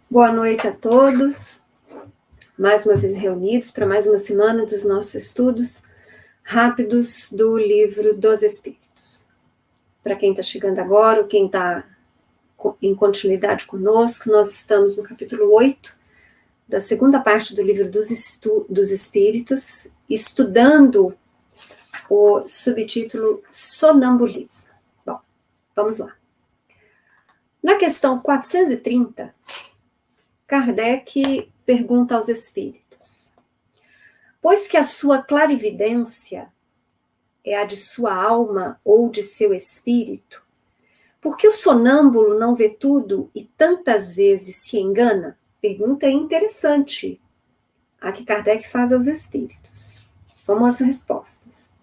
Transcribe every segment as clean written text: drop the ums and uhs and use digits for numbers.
Boa noite a todos, mais uma vez reunidos para mais uma semana dos nossos estudos rápidos do Livro dos Espíritos. Para quem está chegando agora, ou quem está em continuidade conosco, nós estamos no capítulo 8, da segunda parte do Livro dos Espíritos, estudando o subtítulo Sonambulismo. Bom, vamos lá. Na questão 430, Kardec pergunta aos espíritos: pois que a sua clarividência é a de sua alma ou de seu espírito, por que o sonâmbulo não vê tudo e tantas vezes se engana? Pergunta interessante a que Kardec faz aos espíritos. Vamos às respostas.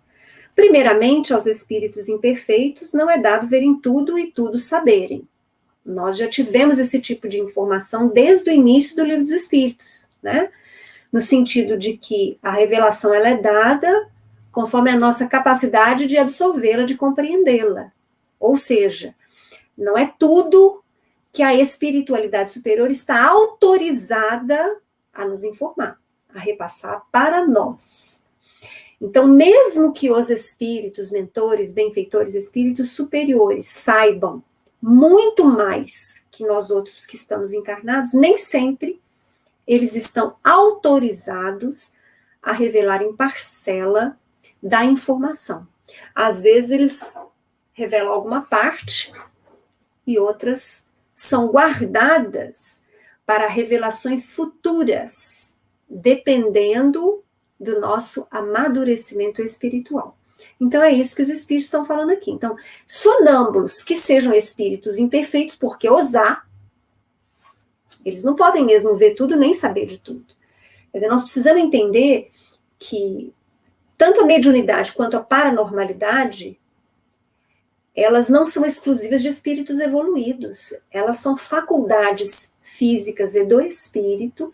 Primeiramente, aos espíritos imperfeitos não é dado verem tudo e tudo saberem. Nós já tivemos esse tipo de informação desde o início do Livro dos Espíritos, né? No sentido de que a revelação ela é dada conforme a nossa capacidade de absorvê-la, de compreendê-la. Ou seja, não é tudo que a espiritualidade superior está autorizada a nos informar, a repassar para nós. Então, mesmo que os espíritos, mentores, benfeitores, espíritos superiores saibam muito mais que nós outros que estamos encarnados, nem sempre eles estão autorizados a revelar em parcela da informação. Às vezes eles revelam alguma parte e outras são guardadas para revelações futuras, dependendo do nosso amadurecimento espiritual. Então, é isso que os espíritos estão falando aqui. Então, sonâmbulos que sejam espíritos imperfeitos, porque os há, eles não podem mesmo ver tudo nem saber de tudo. Quer dizer, nós precisamos entender que tanto a mediunidade quanto a paranormalidade, elas não são exclusivas de espíritos evoluídos. Elas são faculdades físicas e do espírito,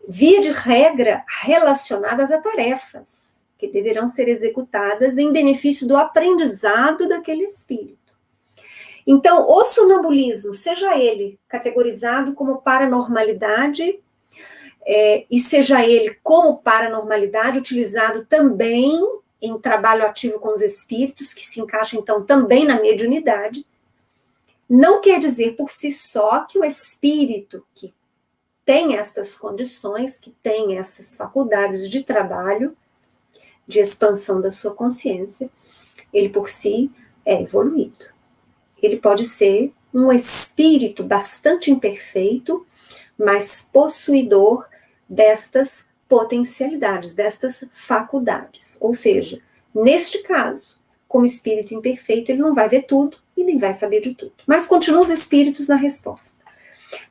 via de regra, relacionadas a tarefas que deverão ser executadas em benefício do aprendizado daquele espírito. Então, o sonambulismo, seja ele categorizado como paranormalidade, e seja ele como paranormalidade utilizado também em trabalho ativo com os espíritos, que se encaixa então também na mediunidade, não quer dizer por si só que o espírito que tem estas condições, que tem essas faculdades de trabalho, de expansão da sua consciência, ele por si é evoluído. Ele pode ser um espírito bastante imperfeito, mas possuidor destas potencialidades, destas faculdades. Ou seja, neste caso, como espírito imperfeito, ele não vai ver tudo e nem vai saber de tudo. Mas continuam os espíritos na resposta.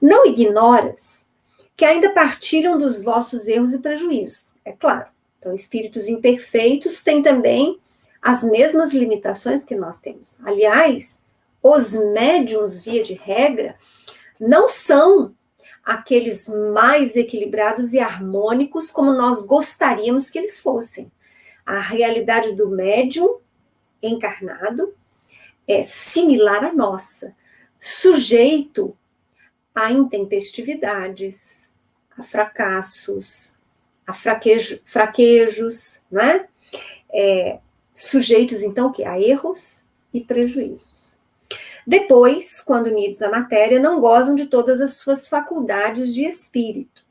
Não ignoras que ainda partilham dos vossos erros e prejuízos, é claro. Então, espíritos imperfeitos têm também as mesmas limitações que nós temos. Aliás, os médiuns, via de regra, não são aqueles mais equilibrados e harmônicos como nós gostaríamos que eles fossem. A realidade do médium encarnado é similar à nossa, sujeito a intempestividades, a fracassos, a fraquejos, né? Sujeitos, então, a erros e prejuízos. Depois, quando unidos à matéria, não gozam de todas as suas faculdades de espírito.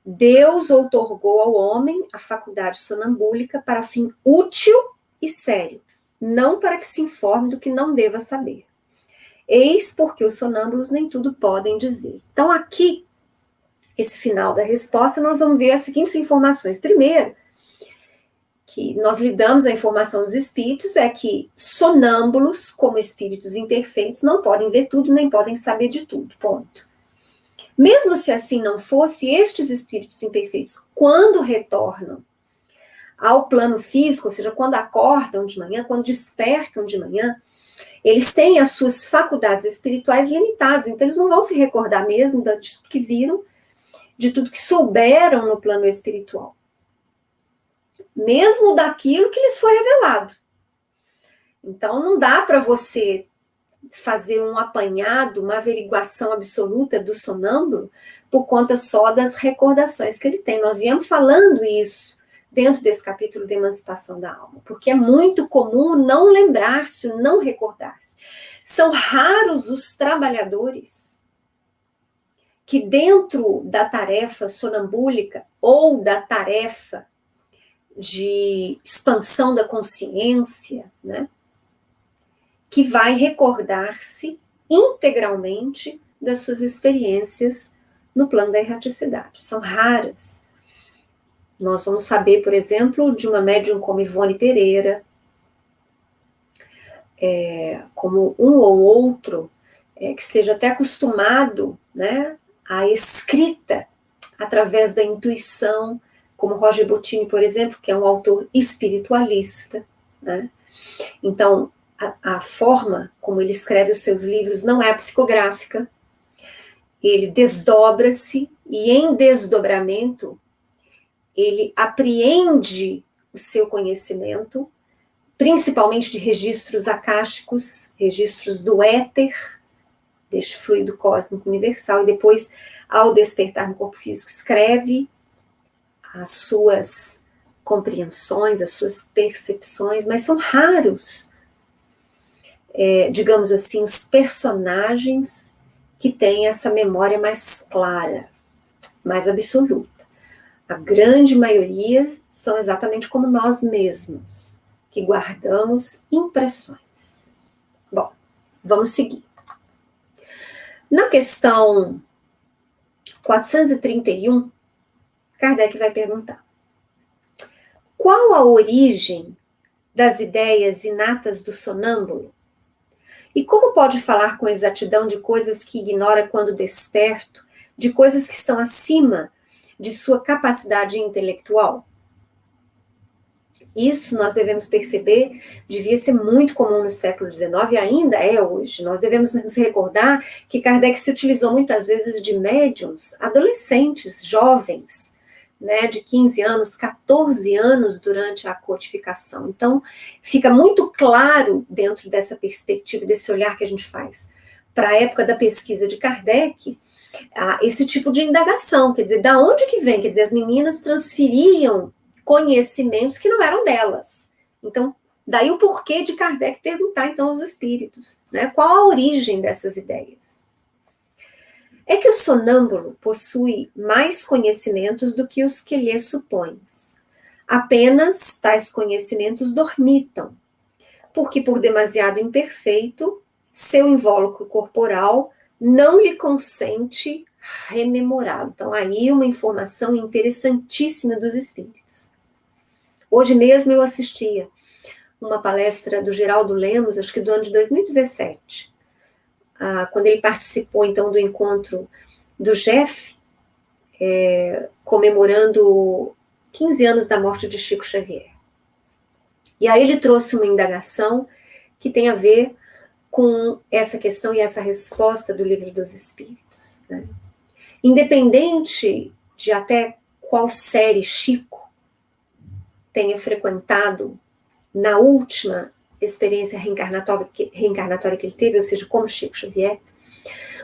Deus outorgou ao homem a faculdade sonambúlica para fim útil e sério, não para que se informe do que não deva saber. Eis porque os sonâmbulos nem tudo podem dizer. Então, aqui, esse final da resposta, nós vamos ver as seguintes informações. Primeiro, que nós lidamos a informação dos espíritos é que sonâmbulos, como espíritos imperfeitos, não podem ver tudo, nem podem saber de tudo, ponto. Mesmo se assim não fosse, estes espíritos imperfeitos, quando retornam ao plano físico, ou seja, quando acordam de manhã, quando despertam de manhã, eles têm as suas faculdades espirituais limitadas, então eles não vão se recordar mesmo de tudo que viram, de tudo que souberam no plano espiritual. Mesmo daquilo que lhes foi revelado. Então, não dá para você fazer um apanhado, uma averiguação absoluta do sonâmbulo por conta só das recordações que ele tem. Nós viemos falando isso dentro desse capítulo de Emancipação da Alma, porque é muito comum não lembrar-se, não recordar-se. São raros os trabalhadores que dentro da tarefa sonambúlica ou da tarefa de expansão da consciência, né, que vai recordar-se integralmente das suas experiências no plano da erraticidade. São raras. Nós vamos saber, por exemplo, de uma médium como Ivone Pereira, como um ou outro, que esteja até acostumado, né, à escrita através da intuição, como Roger Bottini, por exemplo, que é um autor espiritualista, né? Então, a forma como ele escreve os seus livros não é psicográfica, ele desdobra-se, e em desdobramento, ele apreende o seu conhecimento, principalmente de registros acásticos, registros do éter, deste fluido cósmico universal, e depois, ao despertar no corpo físico, escreve as suas compreensões, as suas percepções, mas são raros, digamos assim, os personagens que têm essa memória mais clara, mais absoluta. A grande maioria são exatamente como nós mesmos, que guardamos impressões. Bom, vamos seguir. Na questão 431, Kardec vai perguntar: qual a origem das ideias inatas do sonâmbulo? E como pode falar com exatidão de coisas que ignora quando desperto, de coisas que estão acima de sua capacidade intelectual? Isso nós devemos perceber, devia ser muito comum no século XIX e ainda é hoje. Nós devemos nos recordar que Kardec se utilizou muitas vezes de médiums, adolescentes, jovens, né, de 15 anos, 14 anos durante a codificação. Então, fica muito claro dentro dessa perspectiva, desse olhar que a gente faz para a época da pesquisa de Kardec, esse tipo de indagação, quer dizer, da onde que vem? Quer dizer, as meninas transferiam conhecimentos que não eram delas. Então, daí o porquê de Kardec perguntar, então, aos espíritos, né, qual a origem dessas ideias? É que o sonâmbulo possui mais conhecimentos do que os que lhe supões. Apenas tais conhecimentos dormitam, porque por demasiado imperfeito, seu invólucro corporal não lhe consente rememorá-lo. Então, aí uma informação interessantíssima dos espíritos. Hoje mesmo eu assistia uma palestra do Geraldo Lemos, acho que do ano de 2017, quando ele participou, então, do encontro do Jeff, comemorando 15 anos da morte de Chico Xavier. E aí ele trouxe uma indagação que tem a ver com essa questão e essa resposta do Livro dos Espíritos, né? Independente de até qual série Chico tenha frequentado na última experiência reencarnatória que ele teve, ou seja, como Chico Xavier,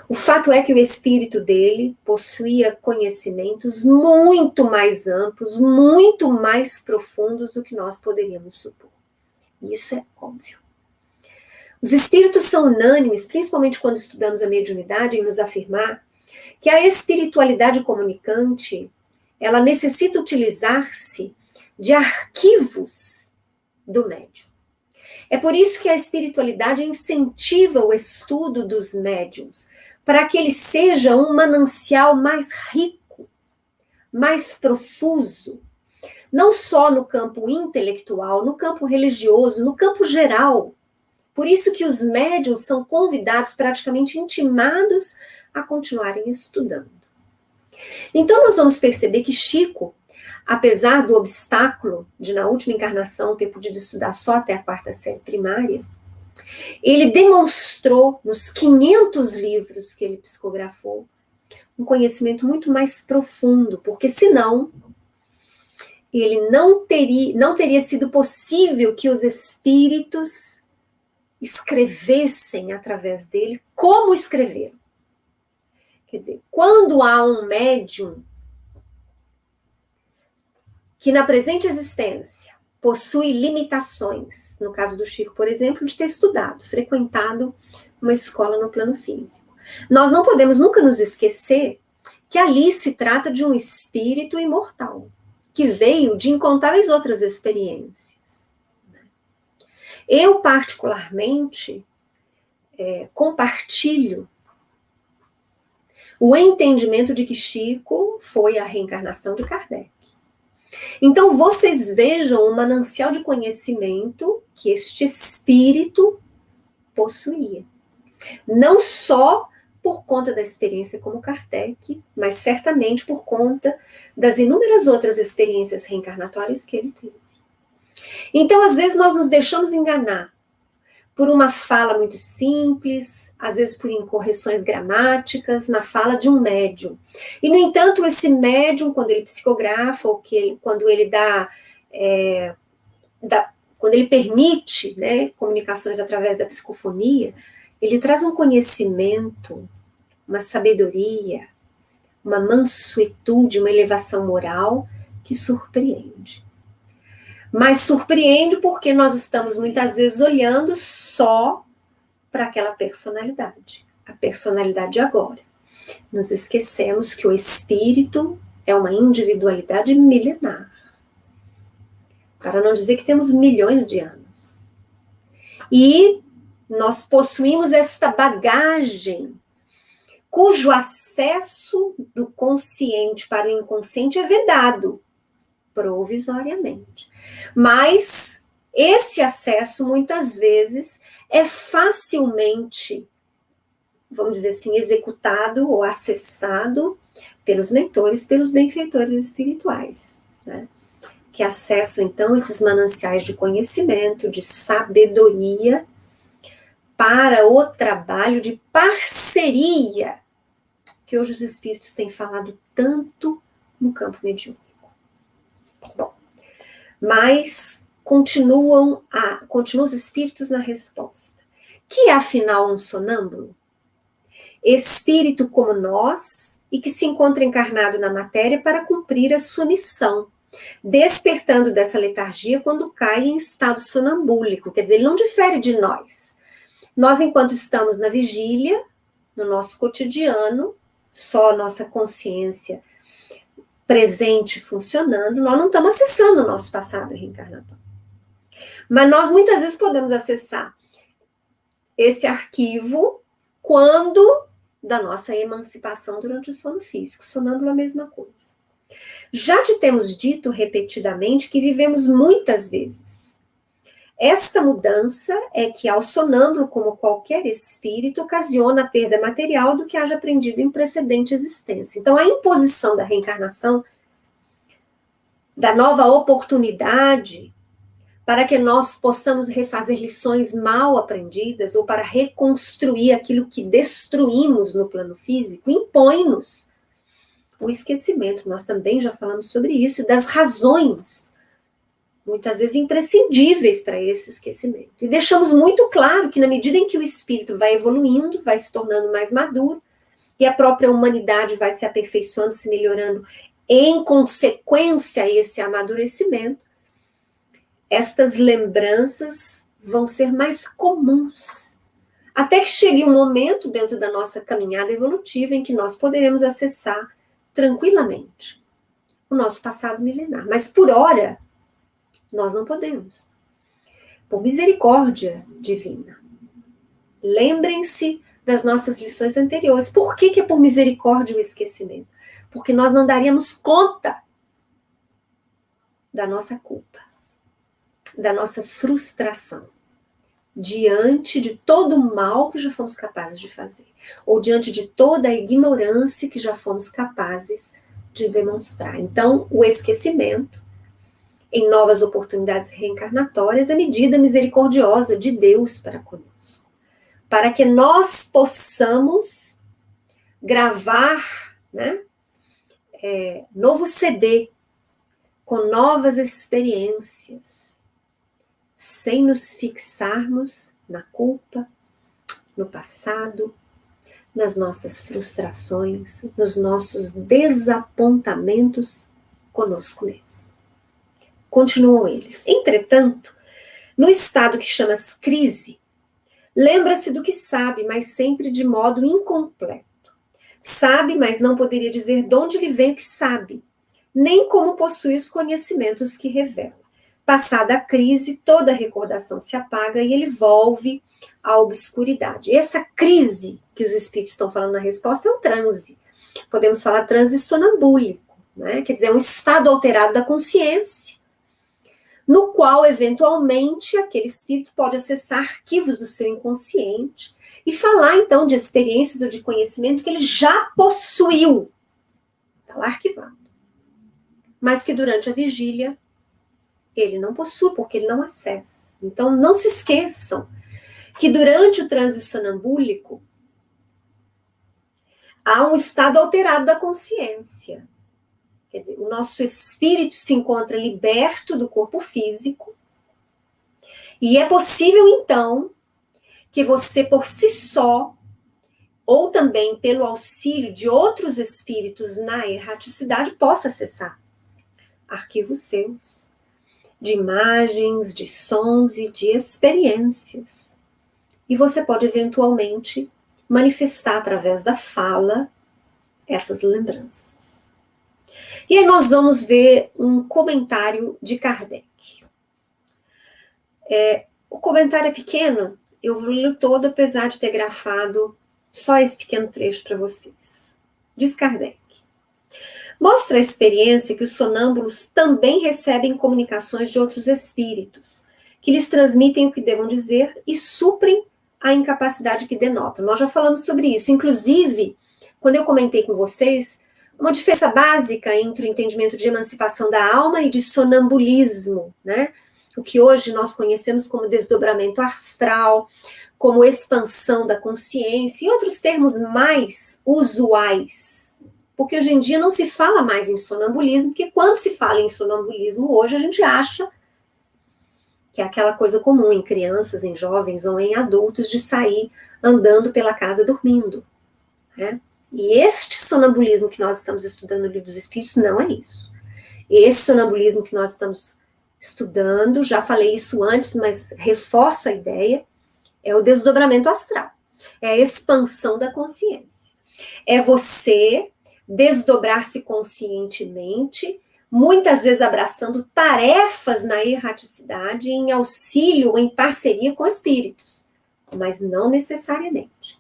o fato é que o espírito dele possuía conhecimentos muito mais amplos, muito mais profundos do que nós poderíamos supor. Isso é óbvio. Os espíritos são unânimes, principalmente quando estudamos a mediunidade, em nos afirmar que a espiritualidade comunicante, ela necessita utilizar-se de arquivos do médium. É por isso que a espiritualidade incentiva o estudo dos médiums, para que ele seja um manancial mais rico, mais profuso, não só no campo intelectual, no campo religioso, no campo geral. Por isso que os médiums são convidados, praticamente intimados, a continuarem estudando. Então nós vamos perceber que Chico, apesar do obstáculo de na última encarnação ter podido estudar só até a 4ª série primária, ele demonstrou nos 500 livros que ele psicografou um conhecimento muito mais profundo, porque senão ele não teria sido possível que os espíritos escrevessem através dele como escreveram. Quer dizer, quando há um médium que na presente existência possui limitações, no caso do Chico, por exemplo, de ter estudado, frequentado uma escola no plano físico, nós não podemos nunca nos esquecer que ali se trata de um espírito imortal, que veio de incontáveis outras experiências. Eu, particularmente, compartilho o entendimento de que Chico foi a reencarnação de Kardec. Então, vocês vejam o manancial de conhecimento que este espírito possuía. Não só por conta da experiência como Kardec, mas certamente por conta das inúmeras outras experiências reencarnatórias que ele teve. Então, às vezes, nós nos deixamos enganar por uma fala muito simples, às vezes por incorreções gramáticas na fala de um médium. E, no entanto, esse médium, quando ele psicografa, ou quando ele quando ele permite, né, comunicações através da psicofonia, ele traz um conhecimento, uma sabedoria, uma mansuetude, uma elevação moral que surpreende. Mas surpreende porque nós estamos muitas vezes olhando só para aquela personalidade, a personalidade de agora. Nos esquecemos que o espírito é uma individualidade milenar. Para não dizer que temos milhões de anos. E nós possuímos esta bagagem cujo acesso do consciente para o inconsciente é vedado provisoriamente. Mas esse acesso, muitas vezes, é facilmente, vamos dizer assim, executado ou acessado pelos mentores, pelos benfeitores espirituais, né? Que acessam, então, esses mananciais de conhecimento, de sabedoria, para o trabalho de parceria, que hoje os espíritos têm falado tanto no campo mediúnico. Bom, mas continuam os espíritos na resposta. Que é, afinal, um sonâmbulo? Espírito como nós e que se encontra encarnado na matéria para cumprir a sua missão, despertando dessa letargia quando cai em estado sonambúlico. Quer dizer, ele não difere de nós. Nós, enquanto estamos na vigília, no nosso cotidiano, só a nossa consciência presente funcionando, nós não estamos acessando o nosso passado reencarnatório. Mas nós muitas vezes podemos acessar esse arquivo quando da nossa emancipação durante o sono físico. Sonâmbulo é a mesma coisa. Já te temos dito repetidamente que vivemos muitas vezes. Esta mudança é que ao sonâmbulo, como qualquer espírito, ocasiona a perda material do que haja aprendido em precedente existência. Então, a imposição da reencarnação, da nova oportunidade, para que nós possamos refazer lições mal aprendidas ou para reconstruir aquilo que destruímos no plano físico, impõe-nos o esquecimento. Nós também já falamos sobre isso, das razões muitas vezes imprescindíveis para esse esquecimento. E deixamos muito claro que na medida em que o espírito vai evoluindo, vai se tornando mais maduro, e a própria humanidade vai se aperfeiçoando, se melhorando em consequência a esse amadurecimento, estas lembranças vão ser mais comuns. Até que chegue um momento dentro da nossa caminhada evolutiva em que nós poderemos acessar tranquilamente o nosso passado milenar. Mas por hora, nós não podemos. Por misericórdia divina. Lembrem-se das nossas lições anteriores. Por que é por misericórdia o esquecimento? Porque nós não daríamos conta da nossa culpa, da nossa frustração, diante de todo o mal que já fomos capazes de fazer, ou diante de toda a ignorância que já fomos capazes de demonstrar. Então, o esquecimento, em novas oportunidades reencarnatórias, é medida misericordiosa de Deus para conosco, para que nós possamos gravar, né, novo CD, com novas experiências, sem nos fixarmos na culpa, no passado, nas nossas frustrações, nos nossos desapontamentos conosco mesmo. Continuam eles. Entretanto, no estado que chamas crise, lembra-se do que sabe, mas sempre de modo incompleto. Sabe, mas não poderia dizer de onde lhe vem o que sabe, nem como possui os conhecimentos que revela. Passada a crise, toda a recordação se apaga e ele volve à obscuridade. Essa crise que os espíritos estão falando na resposta é um transe. Podemos falar transe sonambúlico, né? Quer dizer, é um estado alterado da consciência, no qual, eventualmente, aquele espírito pode acessar arquivos do seu inconsciente e falar, então, de experiências ou de conhecimento que ele já possuiu. Está lá arquivado. Mas que durante a vigília ele não possui, porque ele não acessa. Então, não se esqueçam que durante o transe sonambúlico há um estado alterado da consciência. Quer dizer, o nosso espírito se encontra liberto do corpo físico e é possível, então, que você, por si só, ou também pelo auxílio de outros espíritos na erraticidade, possa acessar arquivos seus, de imagens, de sons e de experiências. E você pode, eventualmente, manifestar através da fala essas lembranças. E aí nós vamos ver um comentário de Kardec. O comentário é pequeno, eu vou ler todo, apesar de ter grafado só esse pequeno trecho para vocês. Diz Kardec. Mostra a experiência que os sonâmbulos também recebem comunicações de outros espíritos, que lhes transmitem o que devam dizer e suprem a incapacidade que denotam. Nós já falamos sobre isso. Inclusive, quando eu comentei com vocês, uma diferença básica entre o entendimento de emancipação da alma e de sonambulismo, né? O que hoje nós conhecemos como desdobramento astral, como expansão da consciência e outros termos mais usuais. Porque hoje em dia não se fala mais em sonambulismo, porque quando se fala em sonambulismo hoje, a gente acha que é aquela coisa comum em crianças, em jovens ou em adultos de sair andando pela casa dormindo, né? E este sonambulismo que nós estamos estudando no Livro dos Espíritos não é isso. Esse sonambulismo que nós estamos estudando, já falei isso antes, mas reforço a ideia, é o desdobramento astral. É a expansão da consciência. É você desdobrar-se conscientemente, muitas vezes abraçando tarefas na erraticidade em auxílio ou em parceria com espíritos, mas não necessariamente.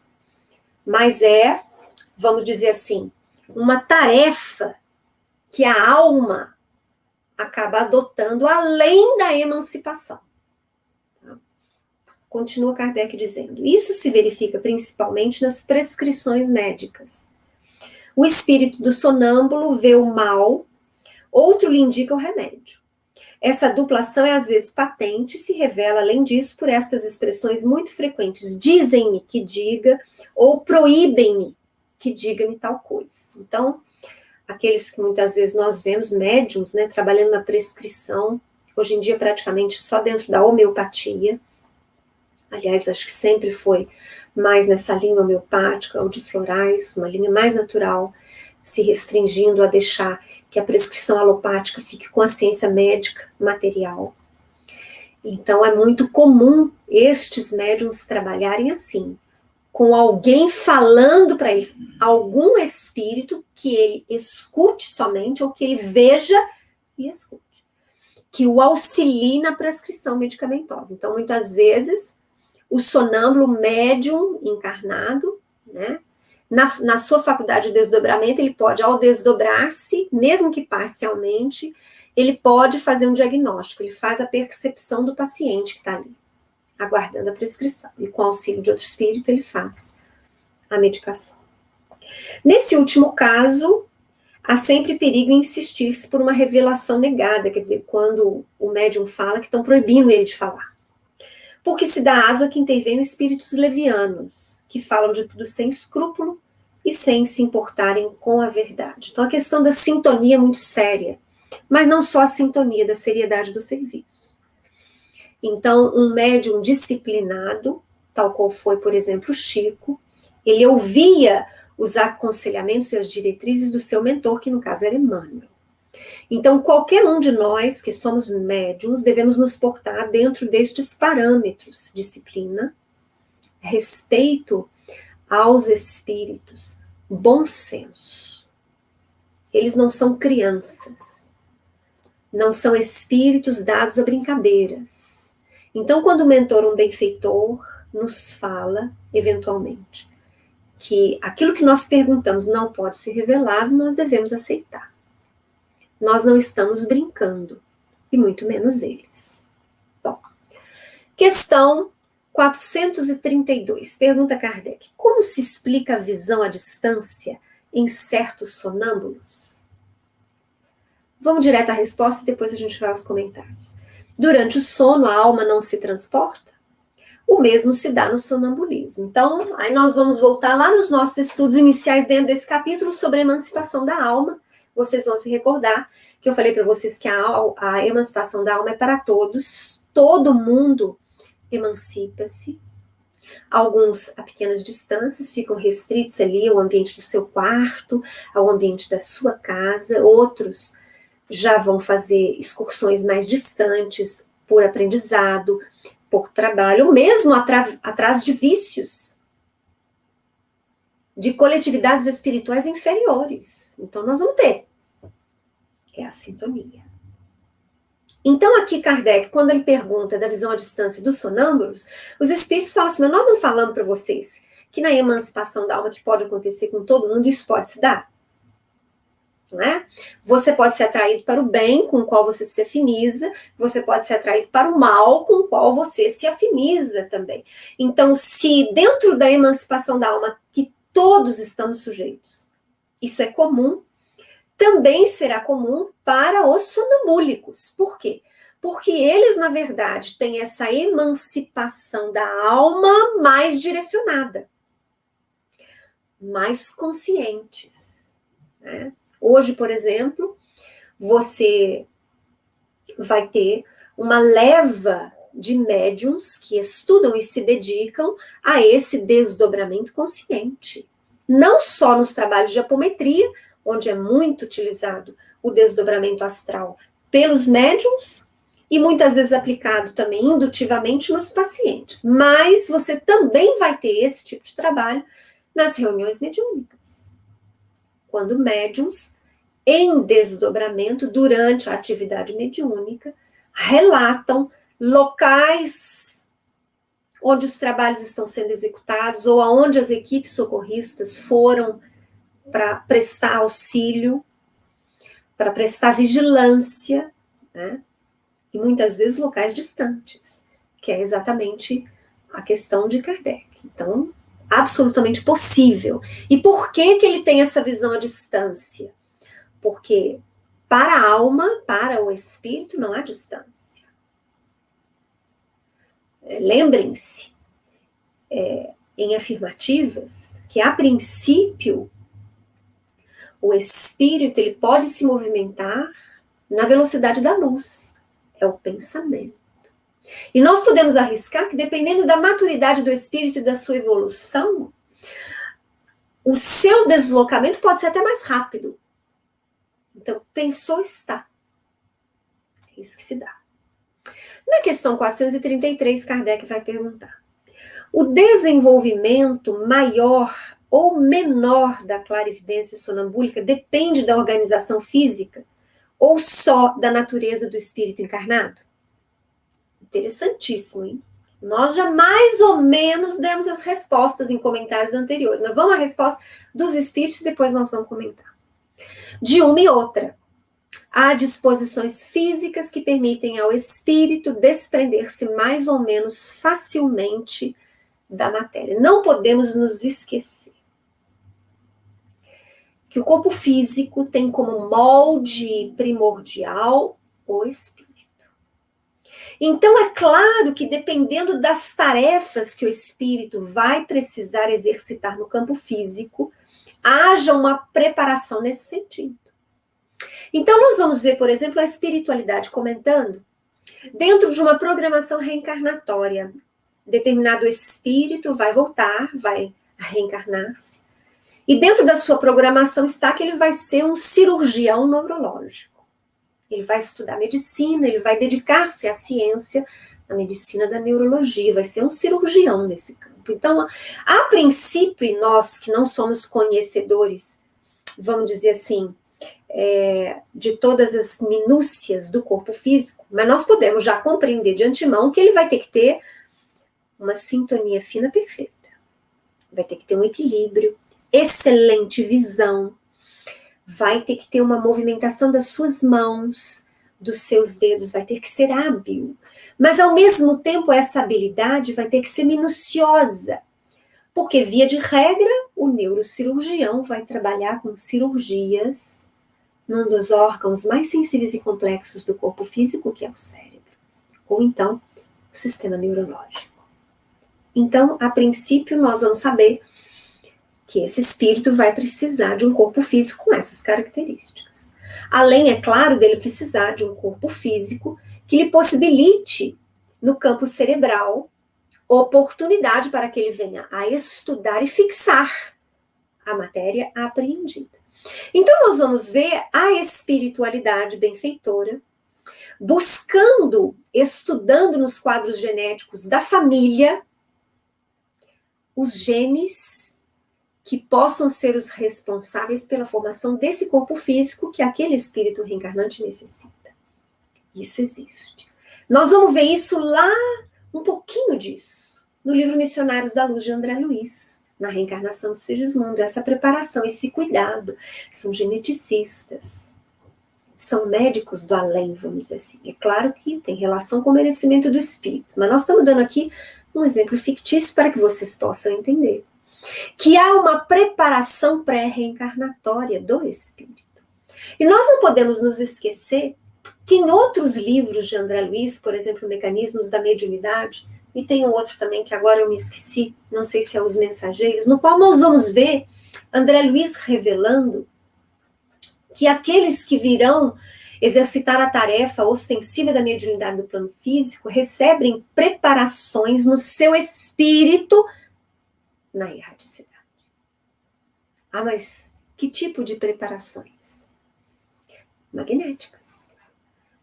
Mas é, vamos dizer assim, uma tarefa que a alma acaba adotando além da emancipação. Tá? Continua Kardec dizendo, isso se verifica principalmente nas prescrições médicas. O espírito do sonâmbulo vê o mal, outro lhe indica o remédio. Essa duplação é às vezes patente e se revela, além disso, por estas expressões muito frequentes. Dizem-me que diga, ou proíbem-me que diga-me tal coisa. Então, aqueles que muitas vezes nós vemos, médiums, né, trabalhando na prescrição, hoje em dia praticamente só dentro da homeopatia. Aliás, acho que sempre foi mais nessa linha homeopática ou de florais, uma linha mais natural, se restringindo a deixar que a prescrição alopática fique com a ciência médica material. Então, é muito comum estes médiums trabalharem assim, com alguém falando para eles, algum espírito que ele escute somente, ou que ele veja e escute, que o auxilie na prescrição medicamentosa. Então, muitas vezes, o sonâmbulo médium encarnado, né, na sua faculdade de desdobramento, ele pode, ao desdobrar-se, mesmo que parcialmente, ele pode fazer um diagnóstico, ele faz a percepção do paciente que está ali, aguardando a prescrição. E com auxílio de outro espírito, ele faz a medicação. Nesse último caso, há sempre perigo em insistir-se por uma revelação negada, quer dizer, quando o médium fala que estão proibindo ele de falar. Porque se dá aso a que intervêm espíritos levianos, que falam de tudo sem escrúpulo e sem se importarem com a verdade. Então, a questão da sintonia é muito séria, mas não só a sintonia, da seriedade do serviço. Então, um médium disciplinado, tal qual foi, por exemplo, o Chico, ele ouvia os aconselhamentos e as diretrizes do seu mentor, que no caso era Emmanuel. Então, qualquer um de nós que somos médiums devemos nos portar dentro destes parâmetros: disciplina, respeito aos espíritos, bom senso. Eles não são crianças, não são espíritos dados a brincadeiras. Então, quando o mentor, um benfeitor, nos fala, eventualmente, que aquilo que nós perguntamos não pode ser revelado, nós devemos aceitar. Nós não estamos brincando, e muito menos eles. Bom, questão 432. Pergunta Kardec: como se explica a visão à distância em certos sonâmbulos? Vamos direto à resposta e depois a gente vai aos comentários. Durante o sono, a alma não se transporta? O mesmo se dá no sonambulismo. Então, aí nós vamos voltar lá nos nossos estudos iniciais dentro desse capítulo sobre a emancipação da alma. Vocês vão se recordar que eu falei para vocês que a emancipação da alma é para todos. Todo mundo emancipa-se. Alguns a pequenas distâncias ficam restritos ali ao ambiente do seu quarto, ao ambiente da sua casa. Outros já vão fazer excursões mais distantes por aprendizado, por trabalho, ou mesmo atrás de vícios, de coletividades espirituais inferiores. Então, nós vamos ter. É a sintonia. Então, aqui, Kardec, quando ele pergunta da visão à distância dos sonâmbulos, os espíritos falam assim: mas nós não falamos para vocês que na emancipação da alma, que pode acontecer com todo mundo, isso pode se dar? Não é? Você pode ser atraído para o bem, com o qual você se afiniza, você pode ser atraído para o mal, com o qual você se afiniza também. Então, se dentro da emancipação da alma, que todos estamos sujeitos, isso é comum, também será comum para os sonambúlicos. Por quê? Porque eles, na verdade, têm essa emancipação da alma mais direcionada, mais conscientes, né? Hoje, por exemplo, você vai ter uma leva de médiums que estudam e se dedicam a esse desdobramento consciente. Não só nos trabalhos de apometria, onde é muito utilizado o desdobramento astral pelos médiums, e muitas vezes aplicado também indutivamente nos pacientes. Mas você também vai ter esse tipo de trabalho nas reuniões mediúnicas. Quando médiums, em desdobramento, durante a atividade mediúnica, relatam locais onde os trabalhos estão sendo executados ou aonde as equipes socorristas foram para prestar auxílio, para prestar vigilância, né? E muitas vezes locais distantes, que é exatamente a questão de Kardec. Então, absolutamente possível. E por que ele tem essa visão à distância? Porque para a alma, para o espírito, não há distância. Lembrem-se, em afirmativas, que a princípio o espírito ele pode se movimentar na velocidade da luz. É o pensamento. E nós podemos arriscar que, dependendo da maturidade do espírito e da sua evolução, o seu deslocamento pode ser até mais rápido. Então, pensou, está. É isso que se dá. Na questão 433, Kardec vai perguntar: o desenvolvimento maior ou menor da clarividência sonambúlica depende da organização física ou só da natureza do espírito encarnado? Interessantíssimo, hein? Nós já mais ou menos demos as respostas em comentários anteriores, mas vamos à resposta dos espíritos e depois nós vamos comentar. De uma e outra, há disposições físicas que permitem ao espírito desprender-se mais ou menos facilmente da matéria. Não podemos nos esquecer que o corpo físico tem como molde primordial o espírito. Então, é claro que dependendo das tarefas que o espírito vai precisar exercitar no campo físico, haja uma preparação nesse sentido. Então, nós vamos ver, por exemplo, a espiritualidade comentando Dentro de uma programação reencarnatória, determinado espírito vai voltar, vai reencarnar-se. E dentro da sua programação está que ele vai ser um cirurgião neurológico. Ele vai estudar medicina, ele vai dedicar-se à ciência, à medicina da neurologia, vai ser um cirurgião nesse campo. Então, a princípio, e nós que não somos conhecedores, vamos dizer assim, de todas as minúcias do corpo físico, mas nós podemos já compreender de antemão que ele vai ter que ter uma sintonia fina perfeita. Vai ter que ter um equilíbrio, excelente visão, vai ter que ter uma movimentação das suas mãos, dos seus dedos, vai ter que ser hábil. Mas, ao mesmo tempo, essa habilidade vai ter que ser minuciosa, porque, via de regra, o neurocirurgião vai trabalhar com cirurgias num dos órgãos mais sensíveis e complexos do corpo físico, que é o cérebro, ou então o sistema neurológico. Então, a princípio, nós vamos saber que esse espírito vai precisar de um corpo físico com essas características. Além, é claro, dele precisar de um corpo físico que lhe possibilite, no campo cerebral, oportunidade para que ele venha a estudar e fixar a matéria apreendida. Então, nós vamos ver a espiritualidade benfeitora buscando, estudando nos quadros genéticos da família, os genes que possam ser os responsáveis pela formação desse corpo físico que aquele espírito reencarnante necessita. Isso existe. Nós vamos ver isso lá, um pouquinho disso, no livro Missionários da Luz de André Luiz, na reencarnação de Segismundo, essa preparação, esse cuidado. São geneticistas, são médicos do além, vamos dizer assim. É claro que tem relação com o merecimento do espírito, mas nós estamos dando aqui um exemplo fictício para que vocês possam entender que há uma preparação pré-reencarnatória do espírito. E nós não podemos nos esquecer que em outros livros de André Luiz, por exemplo, Mecanismos da Mediunidade, e tem um outro também que agora eu me esqueci, não sei se é Os Mensageiros, no qual nós vamos ver André Luiz revelando que aqueles que virão exercitar a tarefa ostensiva da mediunidade do plano físico recebem preparações no seu espírito na erraticidade. Ah, mas que tipo de preparações? Magnéticas.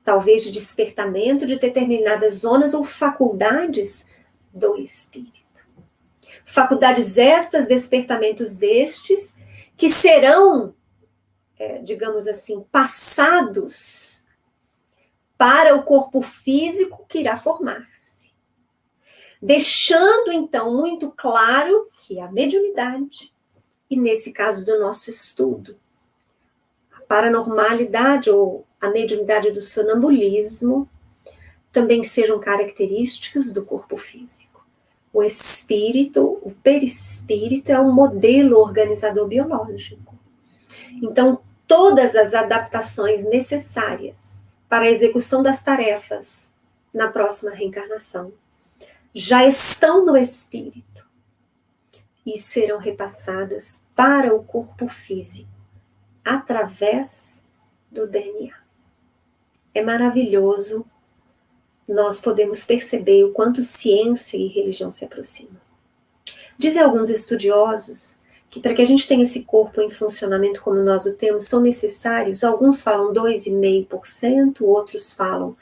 Talvez de despertamento de determinadas zonas ou faculdades do espírito. Faculdades estas, despertamentos estes, que serão, digamos assim, passados para o corpo físico que irá formar-se. Deixando, então, muito claro que a mediunidade, e nesse caso do nosso estudo, a paranormalidade ou a mediunidade do sonambulismo, também sejam características do corpo físico. O espírito, o perispírito, é um modelo organizador biológico. Então, todas as adaptações necessárias para a execução das tarefas na próxima reencarnação já estão no espírito e serão repassadas para o corpo físico através do DNA. É maravilhoso nós podemos perceber o quanto ciência e religião se aproximam. Dizem alguns estudiosos que para que a gente tenha esse corpo em funcionamento como nós o temos, são necessários, alguns falam 2,5%, outros falam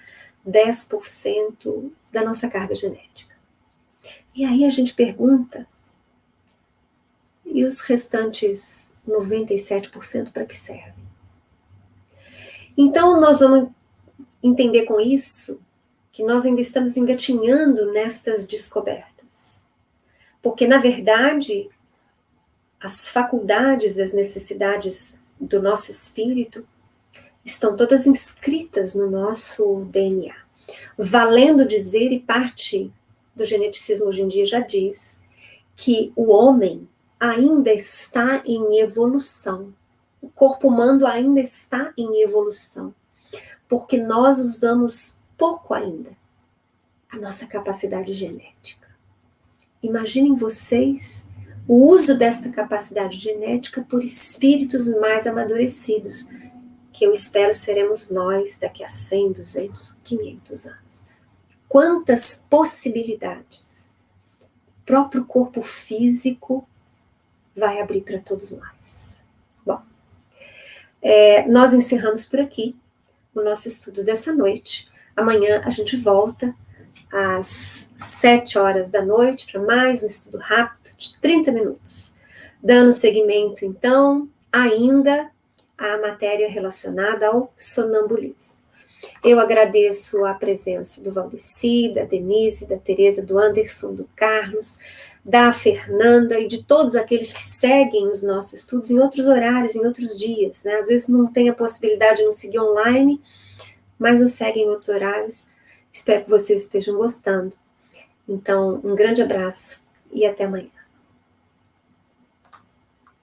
10% da nossa carga genética. E aí a gente pergunta, e os restantes 97% para que servem? Então nós vamos entender com isso que nós ainda estamos engatinhando nestas descobertas. Porque, na verdade, as faculdades, as necessidades do nosso espírito estão todas inscritas no nosso DNA. Valendo dizer, e parte do geneticismo hoje em dia já diz, que o homem ainda está em evolução. O corpo humano ainda está em evolução. Porque nós usamos pouco ainda a nossa capacidade genética. Imaginem vocês o uso desta capacidade genética por espíritos mais amadurecidos, que eu espero seremos nós daqui a 100, 200, 500 anos. Quantas possibilidades o próprio corpo físico vai abrir para todos nós. Bom, nós encerramos por aqui o nosso estudo dessa noite. Amanhã a gente volta às 7 horas da noite para mais um estudo rápido de 30 minutos. Dando seguimento, então, ainda à matéria relacionada ao sonambulismo. Eu agradeço a presença do Valdeci, da Denise, da Tereza, do Anderson, do Carlos, da Fernanda e de todos aqueles que seguem os nossos estudos em outros horários, em outros dias, né? Às vezes não tem a possibilidade de nos seguir online, mas nos seguem em outros horários. Espero que vocês estejam gostando. Então, um grande abraço e até amanhã.